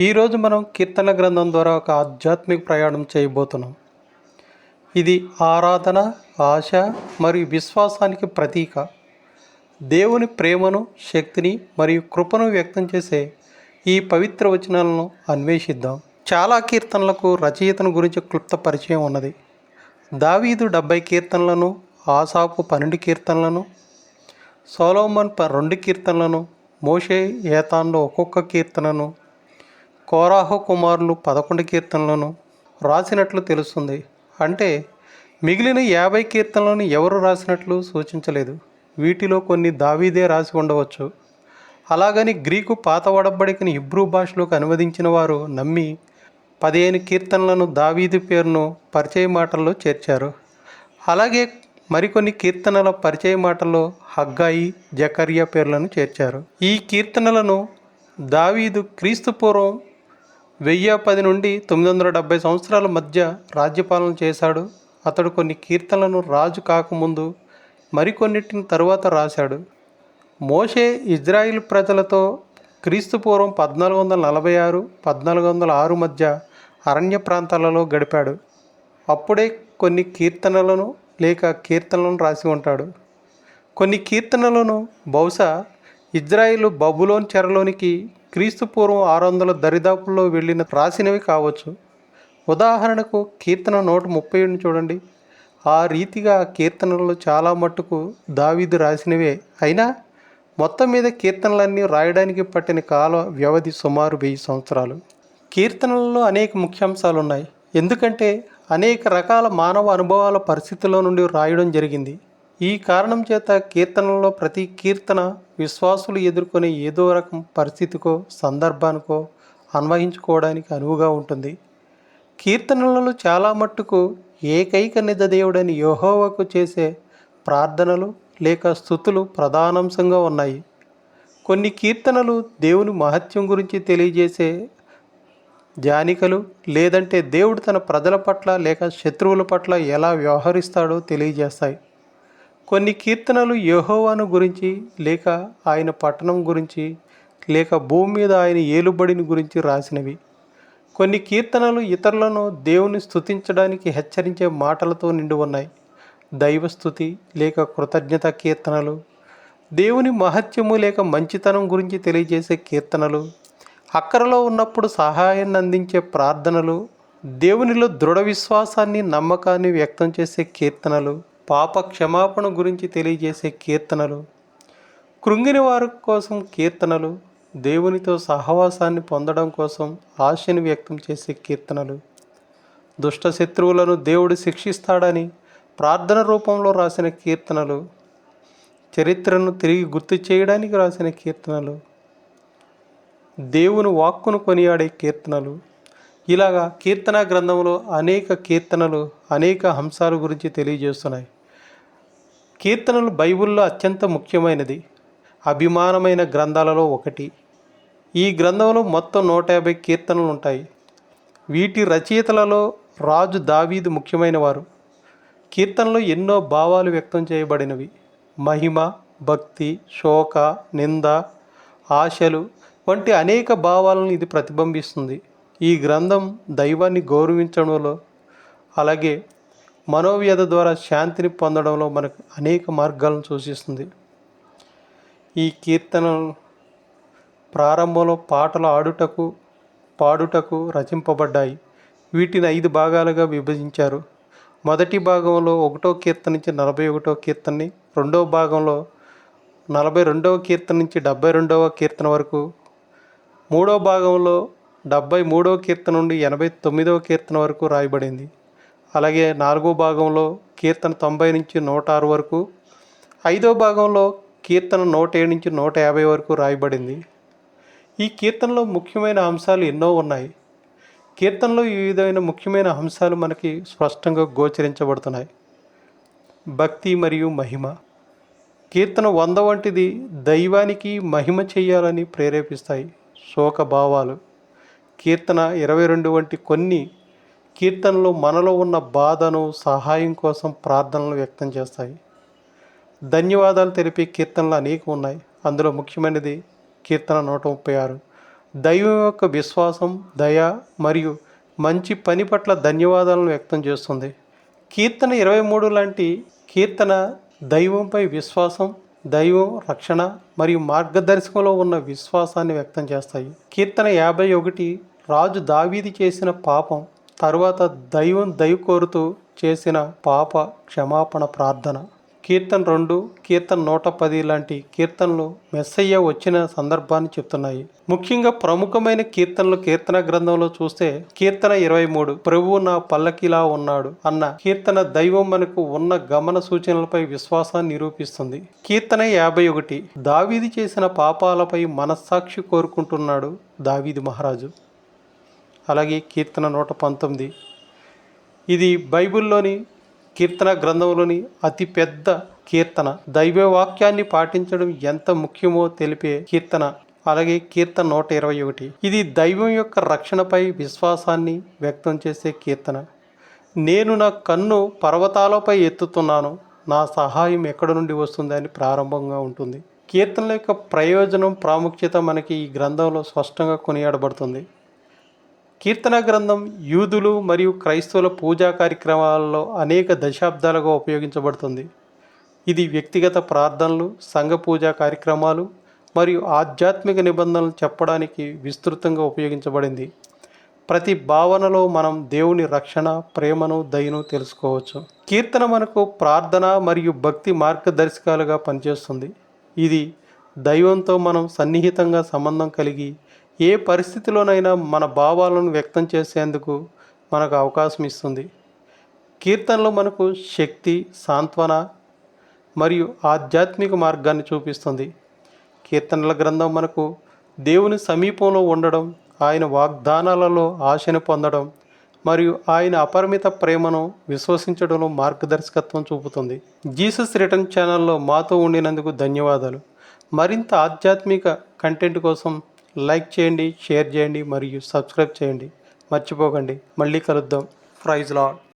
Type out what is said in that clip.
ఈరోజు మనం కీర్తన గ్రంథం ద్వారా ఒక ఆధ్యాత్మిక ప్రయాణం చేయబోతున్నాం. ఇది ఆరాధన, ఆశ మరియు విశ్వాసానికి ప్రతీక. దేవుని ప్రేమను, శక్తిని మరియు కృపను వ్యక్తం చేసే ఈ పవిత్ర వచనాలను అన్వేషిద్దాం. చాలా కీర్తనలకు రచయితను గురించి క్లుప్త పరిచయం ఉన్నది. దావీదు 70 కీర్తనలను, ఆసాపు 12 కీర్తనలను, సొలొమోన్ 2 కీర్తనలను, మోషే ఏతాన్లో ఒక్కొక్క కీర్తనను, కోరాహు కుమారులు 11 కీర్తనలను రాసినట్లు తెలుస్తుంది. అంటే మిగిలిన 50 కీర్తనలను ఎవరు రాసినట్లు సూచించలేదు. వీటిలో కొన్ని దావీదే రాసి ఉండవచ్చు. అలాగని గ్రీకు పాత ఒడంబడికని హిబ్రూ భాషలోకి అనువదించిన వారు నమ్మి 15 కీర్తనలను దావీదు పేరును పరిచయ మాటల్లో చేర్చారు. అలాగే మరికొన్ని కీర్తనల పరిచయ మాటల్లో హగ్గాయి, జకర్యా పేర్లను చేర్చారు. ఈ కీర్తనలను దావీదు క్రీస్తుపూర్వం 1010 నుండి 970 సంవత్సరాల మధ్య రాజ్యపాలన చేశాడు. అతడు కొన్ని కీర్తనలను రాజు కాకముందు మరికొన్నిటిని తరువాత రాశాడు. మోషే ఇజ్రాయిల్ ప్రజలతో క్రీస్తుపూర్వం 1446, 1406 మధ్య అరణ్య ప్రాంతాలలో గడిపాడు. అప్పుడే కొన్ని కీర్తనలను లేక కీర్తనలను రాసి ఉంటాడు. కొన్ని కీర్తనలను బహుశా ఇజ్రాయిల్ బబులోన్ చెరలోనికి క్రీస్తుపూర్వం 600 దరిదాపుల్లో వెళ్ళిన రాసినవి కావచ్చు. ఉదాహరణకు కీర్తన 137 చూడండి. ఆ రీతిగా కీర్తనలు చాలా మట్టుకు దావీదు రాసినవే అయినా మొత్తం మీద కీర్తనలన్నీ రాయడానికి పట్టిన కాల వ్యవధి సుమారు 1000 సంవత్సరాలు. కీర్తనలలో అనేక ముఖ్యాంశాలు ఉన్నాయి. ఎందుకంటే అనేక రకాల మానవ అనుభవాల పరిస్థితుల్లో నుండి రాయడం జరిగింది. ఈ కారణం చేత కీర్తనలో ప్రతి కీర్తన విశ్వాసులు ఎదుర్కొనే ఏదో రకం పరిస్థితికో సందర్భానికో అన్వయించుకోవడానికి అనువుగా ఉంటుంది. కీర్తనలలో చాలా మట్టుకు ఏకైక నిజ దేవుడని యెహోవాకు చేసే ప్రార్థనలు లేక స్తుతులు ప్రధానాంశంగా ఉన్నాయి. కొన్ని కీర్తనలు దేవుని మహత్యం గురించి తెలియజేసే జానికలు, లేదంటే దేవుడు తన ప్రజల పట్ల లేక శత్రువుల పట్ల ఎలా వ్యవహరిస్తాడో తెలియజేస్తాయి. కొన్ని కీర్తనలు యెహోవాను గురించి లేక ఆయన పట్టణం గురించి లేక భూమి మీద ఆయన ఏలుబడిని గురించి రాసినవి. కొన్ని కీర్తనలు ఇతరులను దేవుని స్తుతించడానికి హెచ్చరించే మాటలతో నిండి ఉన్నాయి. దైవస్థుతి లేక కృతజ్ఞత కీర్తనలు, దేవుని మహత్యము లేక మంచితనం గురించి తెలియజేసే కీర్తనలు, అక్కరలో ఉన్నప్పుడు సహాయాన్ని అందించే ప్రార్థనలు, దేవునిలో దృఢ విశ్వాసాన్ని నమ్మకాన్ని వ్యక్తం చేసే కీర్తనలు, పాప క్షమాపణ గురించి తెలియజేసే కీర్తనలు, కృంగిన వారి కోసం కీర్తనలు, దేవునితో సహవాసాన్ని పొందడం కోసం ఆశని వ్యక్తం చేసే కీర్తనలు, దుష్ట శత్రువులను దేవుడు శిక్షిస్తాడని ప్రార్థన రూపంలో రాసిన కీర్తనలు, చరిత్రను తిరిగి గుర్తు చేయడానికి రాసిన కీర్తనలు, దేవుని వాక్కును కొనియాడే కీర్తనలు. ఇలాగా కీర్తన గ్రంథంలో అనేక కీర్తనలు అనేక అంశాల గురించి తెలియజేస్తున్నాయి. కీర్తనలు బైబిల్లో అత్యంత ముఖ్యమైనది, అభిమానమైన గ్రంథాలలో ఒకటి. ఈ గ్రంథంలో మొత్తం 150 కీర్తనలు ఉంటాయి. వీటి రచయితలలో రాజు దావీదు ముఖ్యమైన వారు. కీర్తనలో ఎన్నో భావాలు వ్యక్తం చేయబడినవి. మహిమ, భక్తి, శోక, నింద, ఆశలు వంటి అనేక భావాలను ఇది ప్రతిబింబిస్తుంది. ఈ గ్రంథం దైవాన్ని గౌరవించడంలో అలాగే మనోవ్యధ ద్వారా శాంతిని పొందడంలో మనకు అనేక మార్గాలను సూచిస్తుంది. ఈ కీర్తన ప్రారంభంలో పాటలు పాడుటకు రచింపబడ్డాయి. వీటిని 5 భాగాలుగా విభజించారు. మొదటి భాగంలో 1వ కీర్తన నుంచి 41వ కీర్తనని, 2వ భాగంలో 42వ కీర్తన నుంచి 72వ కీర్తన వరకు, 3వ భాగంలో 73వ కీర్తన నుండి 89వ కీర్తన వరకు రాయబడింది. అలాగే 4వ భాగంలో కీర్తన 90 నుంచి 106 వరకు, 5వ భాగంలో కీర్తన 107 నుంచి 150 వరకు రాయబడింది. ఈ కీర్తనలో ముఖ్యమైన అంశాలు ఎన్నో ఉన్నాయి. కీర్తనలో ఈ విధమైన ముఖ్యమైన అంశాలు మనకి స్పష్టంగా గోచరించబడుతున్నాయి. భక్తి మరియు మహిమ. కీర్తన 100 వంటిది దైవానికి మహిమ చేయాలని ప్రేరేపిస్తాయి. శోక భావాలు. కీర్తన 22 వంటి కొన్ని కీర్తనలు మనలో ఉన్న బాధను, సహాయం కోసం ప్రార్థనలు వ్యక్తం చేస్తాయి. ధన్యవాదాలు తెలిపే కీర్తనలు అనేకం ఉన్నాయి. అందులో ముఖ్యమైనది కీర్తన 136. దైవం యొక్క విశ్వాసం, దయ మరియు మంచి పని పట్ల ధన్యవాదాలను వ్యక్తం చేస్తుంది. కీర్తన 23 లాంటి కీర్తన దైవంపై విశ్వాసం, దైవం రక్షణ మరియు మార్గదర్శకంలో ఉన్న విశ్వాసాన్ని వ్యక్తం చేస్తాయి. కీర్తన 51 రాజు దావీదు చేసిన పాపం తరువాత దైవం దయ కోరుతూ చేసిన పాప క్షమాపణ ప్రార్థన. కీర్తన 2, కీర్తన 110 లాంటి కీర్తనలు మెస్సయ్య వచ్చిన సందర్భాన్ని చెప్తున్నాయి. ముఖ్యంగా ప్రముఖమైన కీర్తనలు కీర్తన గ్రంథంలో చూస్తే కీర్తన 23 ప్రభువు నా పల్లకిలా ఉన్నాడు అన్న కీర్తన దైవం మనకు ఉన్న గమన సూచనలపై విశ్వాసాన్ని నిరూపిస్తుంది. కీర్తన 51 దావీదు చేసిన పాపాలపై మనస్సాక్షి కోరుకుంటున్నాడు దావీదు మహారాజు. అలాగే కీర్తన 119 ఇది బైబిల్లోని కీర్తన గ్రంథంలోని అతిపెద్ద కీర్తన. దైవ వాక్యాన్ని పాటించడం ఎంత ముఖ్యమో తెలిపే కీర్తన. అలాగే కీర్తన 121 ఇది దైవం యొక్క రక్షణపై విశ్వాసాన్ని వ్యక్తం చేసే కీర్తన. నేను నా కన్ను పర్వతాలపై ఎత్తుతున్నాను, నా సహాయం ఎక్కడ నుండి వస్తుంది అని ప్రారంభంగా ఉంటుంది. కీర్తనల యొక్క ప్రయోజనం, ప్రాముఖ్యత మనకి ఈ గ్రంథంలో స్పష్టంగా కొనియాడబడుతుంది. కీర్తన గ్రంథం యూదులు మరియు క్రైస్తవుల పూజా కార్యక్రమాలలో అనేక దశాబ్దాలుగా ఉపయోగించబడుతుంది. ఇది వ్యక్తిగత ప్రార్థనలు, సంఘ పూజా కార్యక్రమాలు మరియు ఆధ్యాత్మిక నిబంధనలు చెప్పడానికి విస్తృతంగా ఉపయోగించబడింది. ప్రతి భావనలో మనం దేవుని రక్షణ, ప్రేమను, దయను తెలుసుకోవచ్చు. కీర్తన మనకు ప్రార్థన మరియు భక్తి మార్గదర్శకాలుగా పనిచేస్తుంది. ఇది దైవంతో మనం సన్నిహితంగా సంబంధం కలిగి ఏ పరిస్థితిలోనైనా మన భావాలను వ్యక్తం చేసేందుకు మనకు అవకాశం ఇస్తుంది. కీర్తనలు మనకు శక్తి, సాంత్వన మరియు ఆధ్యాత్మిక మార్గాన్ని చూపిస్తుంది. కీర్తనల గ్రంథం మనకు దేవుని సమీపంలో ఉండడం, ఆయన వాగ్దానాలలో ఆశను పొందడం మరియు ఆయన అపరిమిత ప్రేమను విశ్వసించడంలో మార్గదర్శకత్వం చూపుతుంది. జీసస్ రిటర్న్ ఛానల్లో మాతో ఉండినందుకు ధన్యవాదాలు. మరింత ఆధ్యాత్మిక కంటెంట్ కోసం లైక్ చేయండి, షేర్ చేయండి మరియు సబ్స్క్రైబ్ చేయండి. మర్చిపోకండి. మళ్ళీ కలుద్దాం. Praise lord.